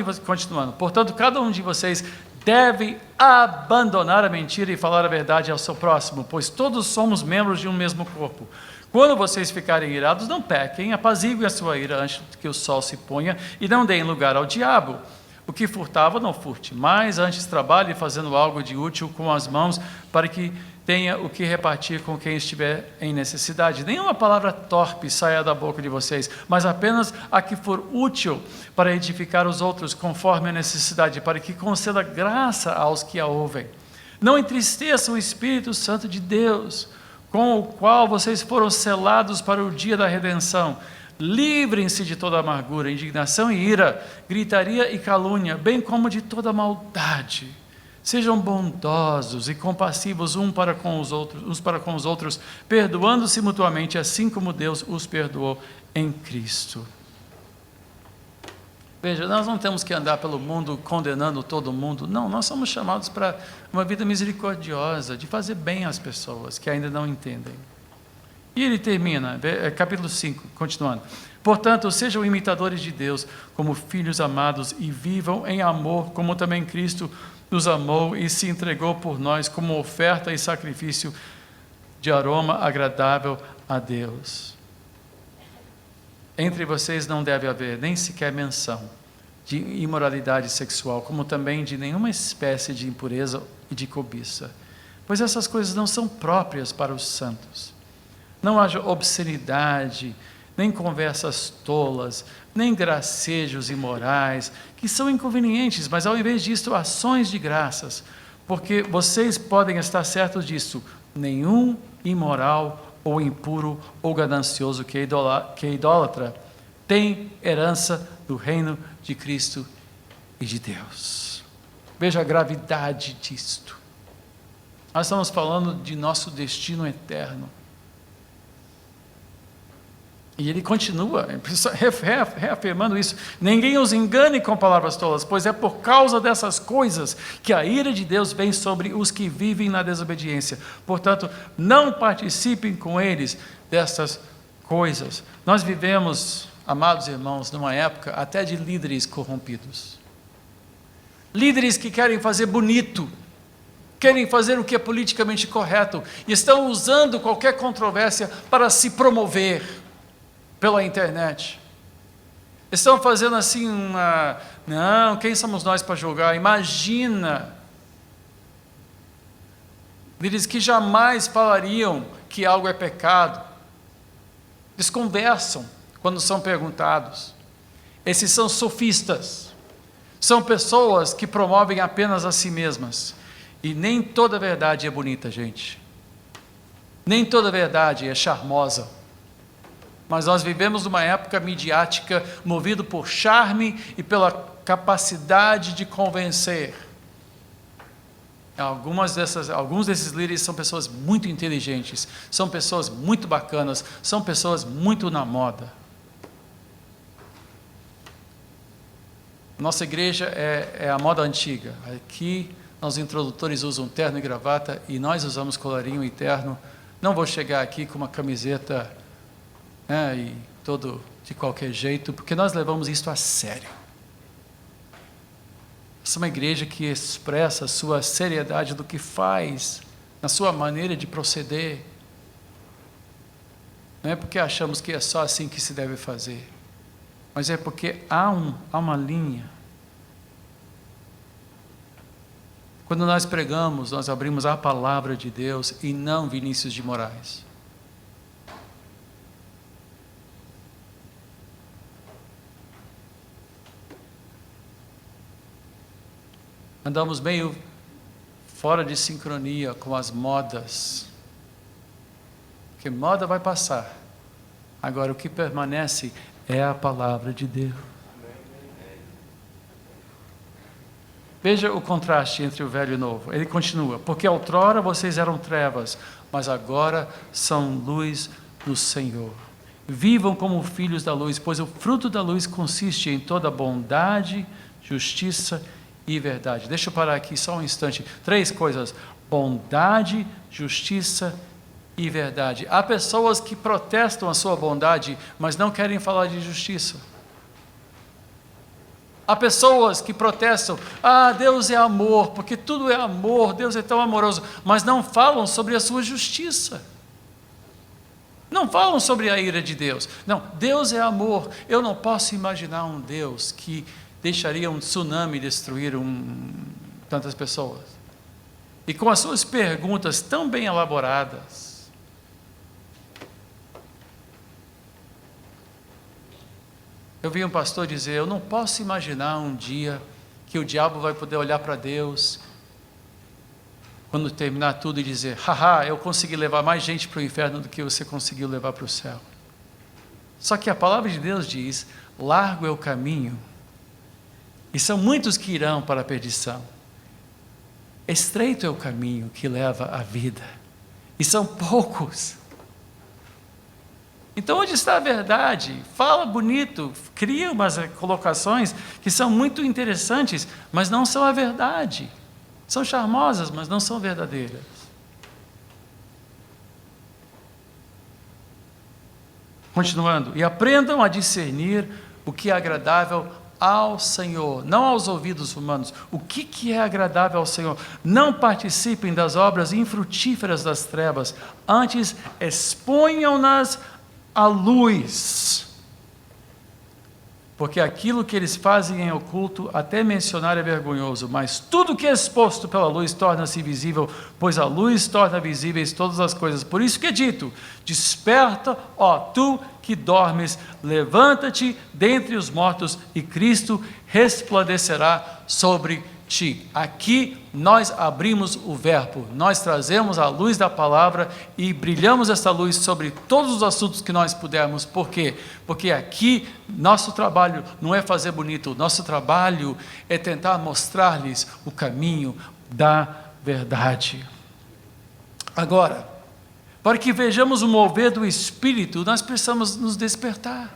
Speaker 1: de vocês deve abandonar a mentira e falar a verdade ao seu próximo, pois todos somos membros de um mesmo corpo. Quando vocês ficarem irados, não pequem, apaziguem a sua ira antes que o sol se ponha e não deem lugar ao diabo. O que furtava, não furte, mas antes trabalhe fazendo algo de útil com as mãos, para que tenha o que repartir com quem estiver em necessidade. Nenhuma palavra torpe saia da boca de vocês, mas apenas a que for útil para edificar os outros, conforme a necessidade, para que conceda graça aos que a ouvem. Não entristeçam o Espírito Santo de Deus, com o qual vocês foram selados para o dia da redenção. Livrem-se de toda amargura, indignação e ira, gritaria e calúnia, bem como de toda maldade. Sejam bondosos e compassivos uns para com os outros, perdoando-se mutuamente, assim como Deus os perdoou em Cristo. Veja, nós não temos que andar pelo mundo condenando todo mundo. Não, nós somos chamados para uma vida misericordiosa, de fazer bem às pessoas que ainda não entendem. E ele termina, capítulo 5, continuando. Portanto, sejam imitadores de Deus como filhos amados e vivam em amor, como também Cristo nos amou e se entregou por nós como oferta e sacrifício de aroma agradável a Deus. Entre vocês não deve haver nem sequer menção de imoralidade sexual, como também de nenhuma espécie de impureza e de cobiça, pois essas coisas não são próprias para os santos. Não haja obscenidade, nem conversas tolas, nem gracejos imorais, que são inconvenientes, mas ao invés disso, ações de graças, porque vocês podem estar certos disso, nenhum imoral ou impuro ou ganancioso que é idólatra tem herança do reino de Cristo e de Deus. Veja a gravidade disto. Nós estamos falando de nosso destino eterno. E ele continua reafirmando isso. Ninguém os engane com palavras tolas, pois é por causa dessas coisas que a ira de Deus vem sobre os que vivem na desobediência. Portanto, não participem com eles dessas coisas. Nós vivemos, amados irmãos, numa época até de líderes corrompidos. Líderes que querem fazer bonito, querem fazer o que é politicamente correto, e estão usando qualquer controvérsia para se promover pela internet. Estão fazendo assim não, quem somos nós para julgar? Imagina, líderes que jamais falariam que algo é pecado. Eles conversam quando são perguntados. Esses são sofistas. São pessoas que promovem apenas a si mesmas. E nem toda verdade é bonita, gente. Nem toda verdade é charmosa. Mas nós vivemos numa época midiática movido por charme e pela capacidade de convencer. Alguns desses líderes são pessoas muito inteligentes, são pessoas muito bacanas, são pessoas muito na moda. Nossa igreja é a moda antiga. Aqui, os introdutores usam terno e gravata e nós usamos colarinho e terno. Não vou chegar aqui com uma camiseta e todo de qualquer jeito, porque nós levamos isso a sério. Essa é uma igreja que expressa a sua seriedade do que faz, na sua maneira de proceder. Não é porque achamos que é só assim que se deve fazer, mas é porque há uma linha. Quando nós pregamos, nós abrimos a palavra de Deus e não Vinícius de Moraes. Andamos meio fora de sincronia com as modas, porque moda vai passar. Agora o que permanece é a palavra de Deus. Veja o contraste entre o velho e o novo. Ele continua: porque outrora vocês eram trevas, mas agora são luz no Senhor. Vivam como filhos da luz, pois o fruto da luz consiste em toda bondade, justiça e verdade. Deixa eu parar aqui só um instante. 3 coisas: bondade, justiça e verdade. Há pessoas que protestam a sua bondade, mas não querem falar de justiça. Há pessoas que protestam: Deus é amor, porque tudo é amor, Deus é tão amoroso, mas não falam sobre a sua justiça. Não falam sobre a ira de Deus. Não, Deus é amor. Eu não posso imaginar um Deus que deixaria um tsunami destruir tantas pessoas. E com as suas perguntas tão bem elaboradas, eu vi um pastor dizer: eu não posso imaginar um dia que o diabo vai poder olhar para Deus, quando terminar tudo, e dizer: haha, eu consegui levar mais gente para o inferno do que você conseguiu levar para o céu. Só que a palavra de Deus diz: largo é o caminho, e são muitos que irão para a perdição. Estreito é o caminho que leva à vida, e são poucos. Então, onde está a verdade? Fala bonito, cria umas colocações que são muito interessantes, mas não são a verdade. São charmosas, mas não são verdadeiras. Continuando: e aprendam a discernir o que é agradável ao Senhor, não aos ouvidos humanos. O que é agradável ao Senhor? Não participem das obras infrutíferas das trevas, antes exponham-nas à luz, porque aquilo que eles fazem em oculto, até mencionar é vergonhoso, mas tudo que é exposto pela luz torna-se visível, pois a luz torna visíveis todas as coisas. Por isso que é dito: desperta, ó tu que dormes, levanta-te dentre os mortos, e Cristo resplandecerá sobre ti. Aqui nós abrimos o verbo, nós trazemos a luz da palavra e brilhamos essa luz sobre todos os assuntos que nós pudermos. Por quê? Porque aqui nosso trabalho não é fazer bonito, nosso trabalho é tentar mostrar-lhes o caminho da verdade. Agora, para que vejamos o mover do Espírito, nós precisamos nos despertar.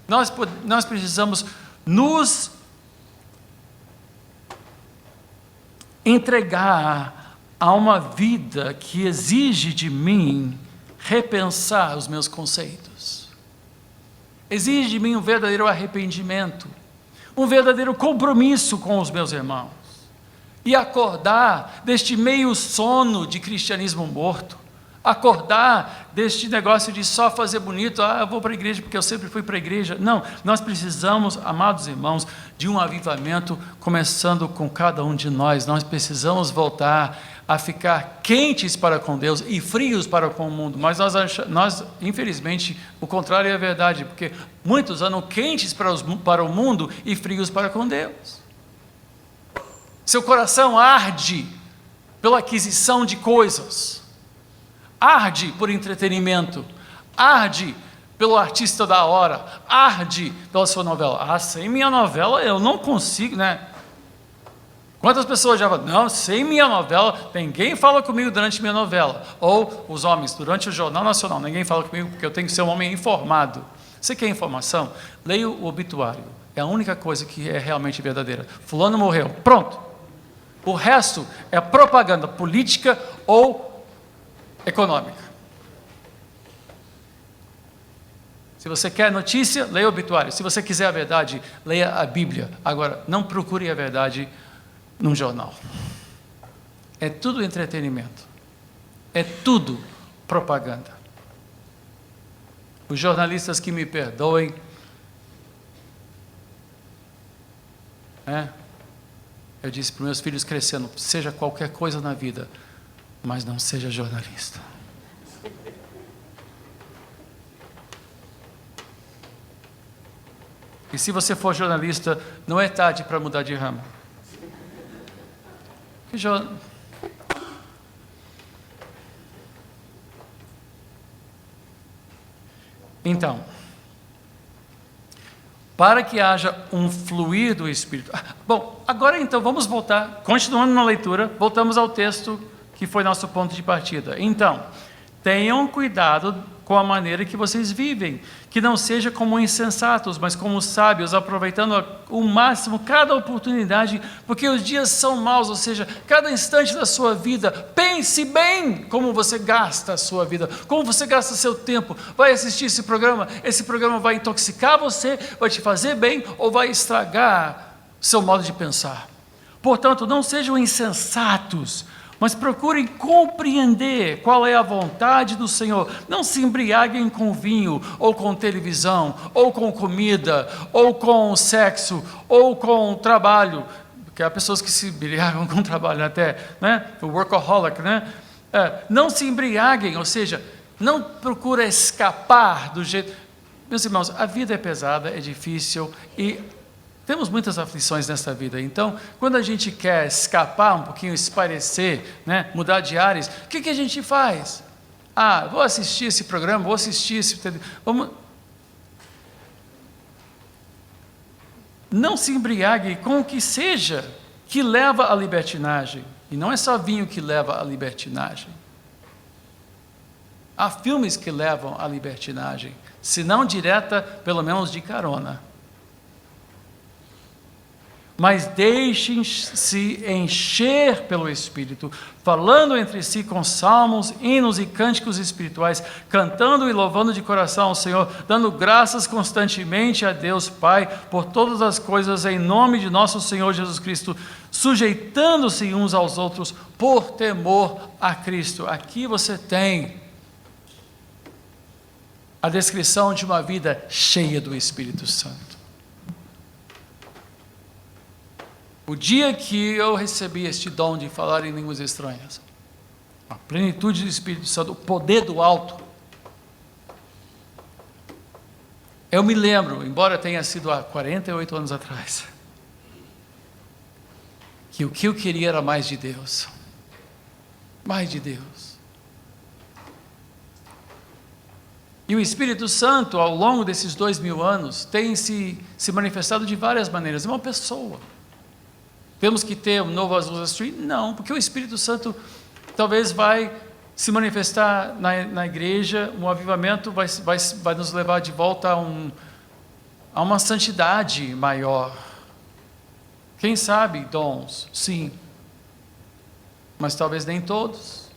Speaker 1: Nós precisamos nos entregar a uma vida que exige de mim repensar os meus conceitos. Exige de mim um verdadeiro arrependimento, um verdadeiro compromisso com os meus irmãos, e acordar deste meio sono de cristianismo morto, acordar deste negócio de só fazer bonito, eu vou para a igreja porque eu sempre fui para a igreja. Não, nós precisamos, amados irmãos, de um avivamento começando com cada um de nós. Nós precisamos voltar a ficar quentes para com Deus e frios para com o mundo, mas nós infelizmente, o contrário é a verdade, porque muitos andam quentes para o mundo e frios para com Deus. Seu coração arde pela aquisição de coisas, arde por entretenimento, arde pelo artista da hora, arde pela sua novela. Sem minha novela eu não consigo, né? Quantas pessoas já falam, não, sem minha novela, ninguém fala comigo durante minha novela. Ou os homens, durante o Jornal Nacional, ninguém fala comigo porque eu tenho que ser um homem informado. Você quer informação? Leia o obituário, é a única coisa que é realmente verdadeira. Fulano morreu, pronto. O resto é propaganda política ou econômica. Se você quer notícia, leia o obituário. Se você quiser a verdade, leia a Bíblia. Agora, não procure a verdade num jornal. É tudo entretenimento. É tudo propaganda. Os jornalistas que me perdoem, eu disse para os meus filhos crescendo, seja qualquer coisa na vida, mas não seja jornalista. E se você for jornalista, não é tarde para mudar de ramo. Então, para que haja um fluir do Espírito. Bom, agora então vamos voltar, continuando na leitura, voltamos ao texto que foi nosso ponto de partida. Então, tenham cuidado com a maneira que vocês vivem, que não seja como insensatos, mas como sábios, aproveitando o máximo cada oportunidade, porque os dias são maus, ou seja, cada instante da sua vida, pense bem como você gasta a sua vida, como você gasta seu tempo. Vai assistir esse programa vai intoxicar você, vai te fazer bem ou vai estragar seu modo de pensar. Portanto, não sejam insensatos, mas procurem compreender qual é a vontade do Senhor. Não se embriaguem com vinho, ou com televisão, ou com comida, ou com sexo, ou com trabalho, porque há pessoas que se embriagam com trabalho até, o workaholic, não se embriaguem, ou seja, não procura escapar do jeito... Meus irmãos, a vida é pesada, é difícil e temos muitas aflições nessa vida. Então, quando a gente quer escapar um pouquinho, espairecer, mudar de ares, o que a gente faz? Vou assistir esse programa, vou assistir esse... Não se embriague com o que seja que leva à libertinagem. E não é só vinho que leva à libertinagem. Há filmes que levam à libertinagem, se não direta, pelo menos de carona. Mas deixem-se encher pelo Espírito, falando entre si com salmos, hinos e cânticos espirituais, cantando e louvando de coração ao Senhor, dando graças constantemente a Deus Pai por todas as coisas em nome de nosso Senhor Jesus Cristo, sujeitando-se uns aos outros por temor a Cristo. Aqui você tem a descrição de uma vida cheia do Espírito Santo. O dia que eu recebi este dom de falar em línguas estranhas, a plenitude do Espírito Santo, o poder do alto, eu me lembro, embora tenha sido há 48 anos atrás, que o que eu queria era mais de Deus. Mais de Deus. E o Espírito Santo, ao longo desses 2000 anos, tem se manifestado de várias maneiras. É uma pessoa. Temos que ter um novo Azusa Street? Não, porque o Espírito Santo talvez vai se manifestar na igreja, um avivamento vai nos levar de volta a uma santidade maior. Quem sabe dons, sim, mas talvez nem todos,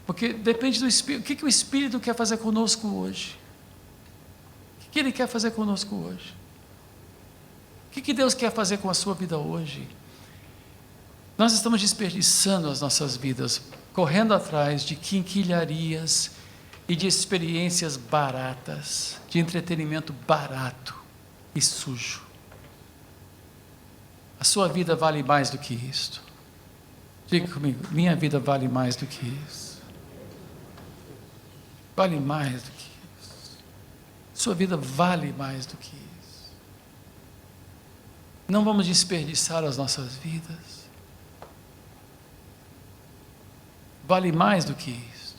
Speaker 1: porque depende do Espírito. O que o Espírito quer fazer conosco hoje? O que Ele quer fazer conosco hoje? O que Deus quer fazer com a sua vida hoje? Nós estamos desperdiçando as nossas vidas, correndo atrás de quinquilharias e de experiências baratas, de entretenimento barato e sujo. A sua vida vale mais do que isto. Diga comigo, minha vida vale mais do que isso. Vale mais do que isso. Sua vida vale mais do que isso. Não vamos desperdiçar as nossas vidas. Vale mais do que isso.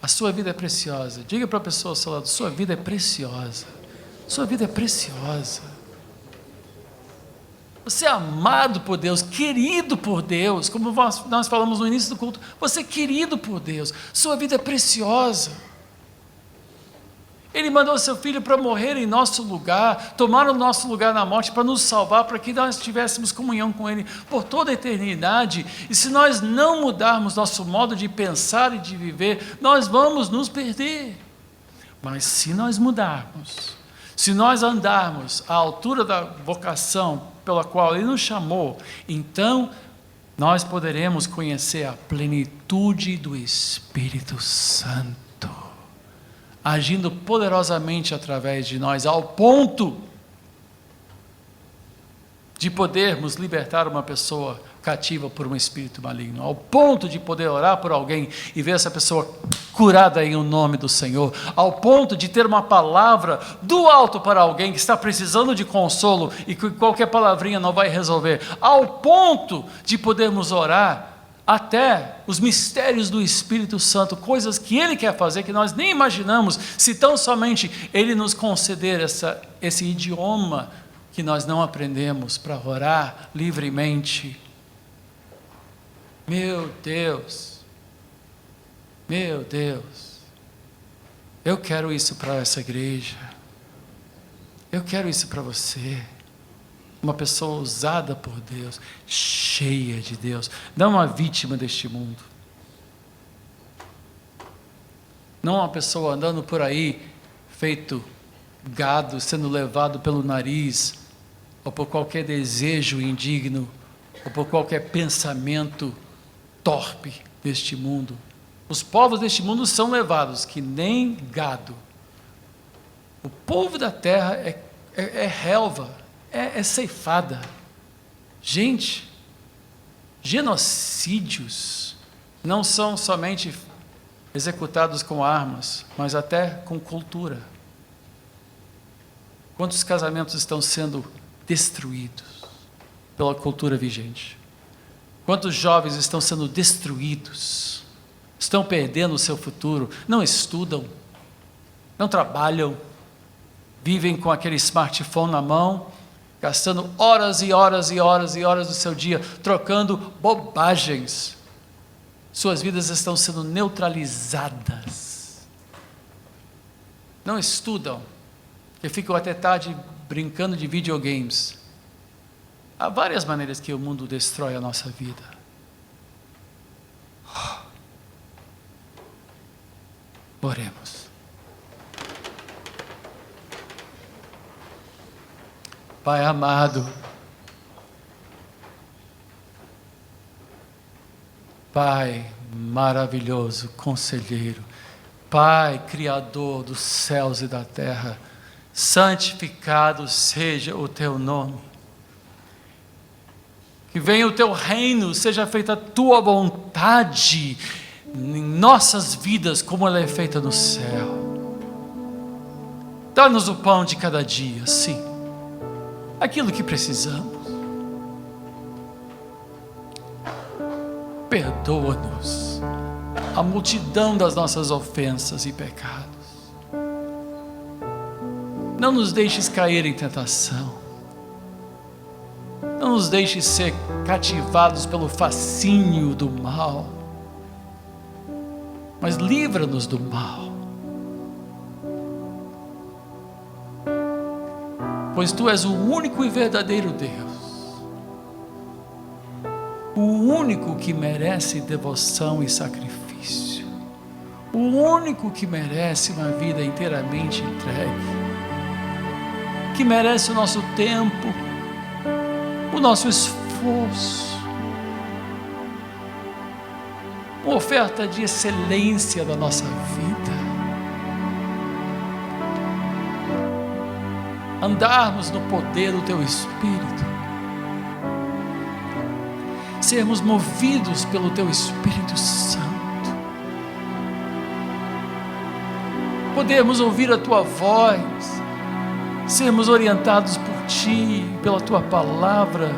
Speaker 1: A sua vida é preciosa. Diga para a pessoa ao seu lado, sua vida é preciosa. Sua vida é preciosa. Você é amado por Deus, querido por Deus, como nós falamos no início do culto, você é querido por Deus, sua vida é preciosa. Ele mandou seu Filho para morrer em nosso lugar, tomar o nosso lugar na morte, para nos salvar, para que nós tivéssemos comunhão com Ele por toda a eternidade. E se nós não mudarmos nosso modo de pensar e de viver, nós vamos nos perder. Mas se nós mudarmos, se nós andarmos à altura da vocação pela qual Ele nos chamou, então nós poderemos conhecer a plenitude do Espírito Santo, agindo poderosamente através de nós, ao ponto de podermos libertar uma pessoa cativa por um espírito maligno, ao ponto de poder orar por alguém e ver essa pessoa curada em nome do Senhor, ao ponto de ter uma palavra do alto para alguém que está precisando de consolo e que qualquer palavrinha não vai resolver, ao ponto de podermos orar até os mistérios do Espírito Santo, coisas que Ele quer fazer que nós nem imaginamos, se tão somente Ele nos conceder esse idioma que nós não aprendemos para orar livremente. Meu Deus, eu quero isso para essa igreja, eu quero isso para você, uma pessoa usada por Deus, cheia de Deus, não uma vítima deste mundo, não uma pessoa andando por aí, feito gado, sendo levado pelo nariz, ou por qualquer desejo indigno, ou por qualquer pensamento torpe deste mundo. Os povos deste mundo são levados que nem gado. O povo da terra é relva, é ceifada. Gente, genocídios não são somente executados com armas, mas até com cultura. Quantos casamentos estão sendo destruídos pela cultura vigente? Quantos jovens estão sendo destruídos, estão perdendo o seu futuro, não estudam, não trabalham, vivem com aquele smartphone na mão, gastando horas e horas e horas e horas do seu dia, trocando bobagens. Suas vidas estão sendo neutralizadas. Não estudam, que ficam até tarde brincando de videogames. Há várias maneiras que o mundo destrói a nossa vida. Oremos. Pai amado, Pai maravilhoso, conselheiro, Pai criador dos céus e da terra, santificado seja o teu nome. Que venha o teu reino, seja feita a tua vontade em nossas vidas, como ela é feita no céu. Dá-nos o pão de cada dia, sim, aquilo que precisamos. Perdoa-nos a multidão das nossas ofensas e pecados. Não nos deixes cair em tentação. Não nos deixe ser cativados pelo fascínio do mal. mas livra-nos do mal. Pois Tu és o único e verdadeiro Deus, o único que merece devoção e sacrifício, o único que merece uma vida inteiramente entregue, que merece o nosso tempo, o nosso esforço, uma oferta de excelência da nossa vida. Andarmos no poder do Teu Espírito, sermos movidos pelo Teu Espírito Santo, podermos ouvir a Tua voz, sermos orientados por Ti, pela Tua palavra,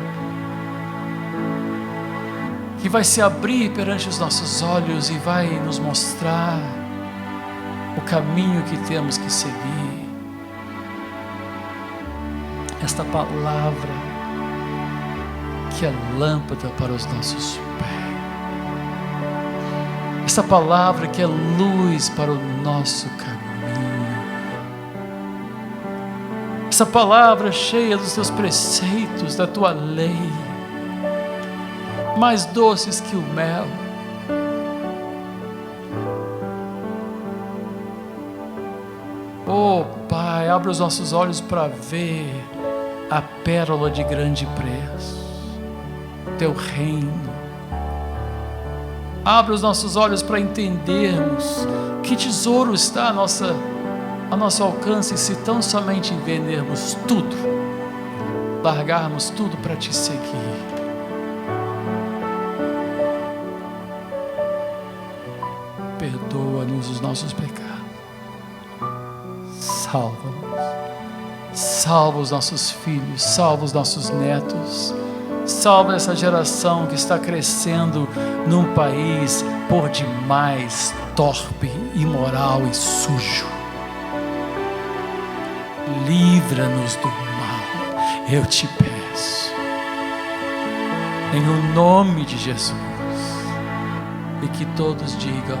Speaker 1: que vai se abrir perante os nossos olhos e vai nos mostrar o caminho que temos que seguir. Esta palavra que é lâmpada para os nossos pés, esta palavra que é luz para o nosso caminho, essa palavra cheia dos Teus preceitos, da Tua lei, mais doces que o mel. Oh Pai, abre os nossos olhos para ver a pérola de grande preço, Teu reino. Abre os nossos olhos para entendermos que tesouro está a nosso alcance, se tão somente vendermos tudo, largarmos tudo para Te seguir. Perdoa-nos os nossos pecados, salva-nos, salva os nossos filhos, salva os nossos netos, salva essa geração que está crescendo num país por demais torpe, imoral e sujo. Livra-nos do mal, eu Te peço, em o nome de Jesus, e que todos digam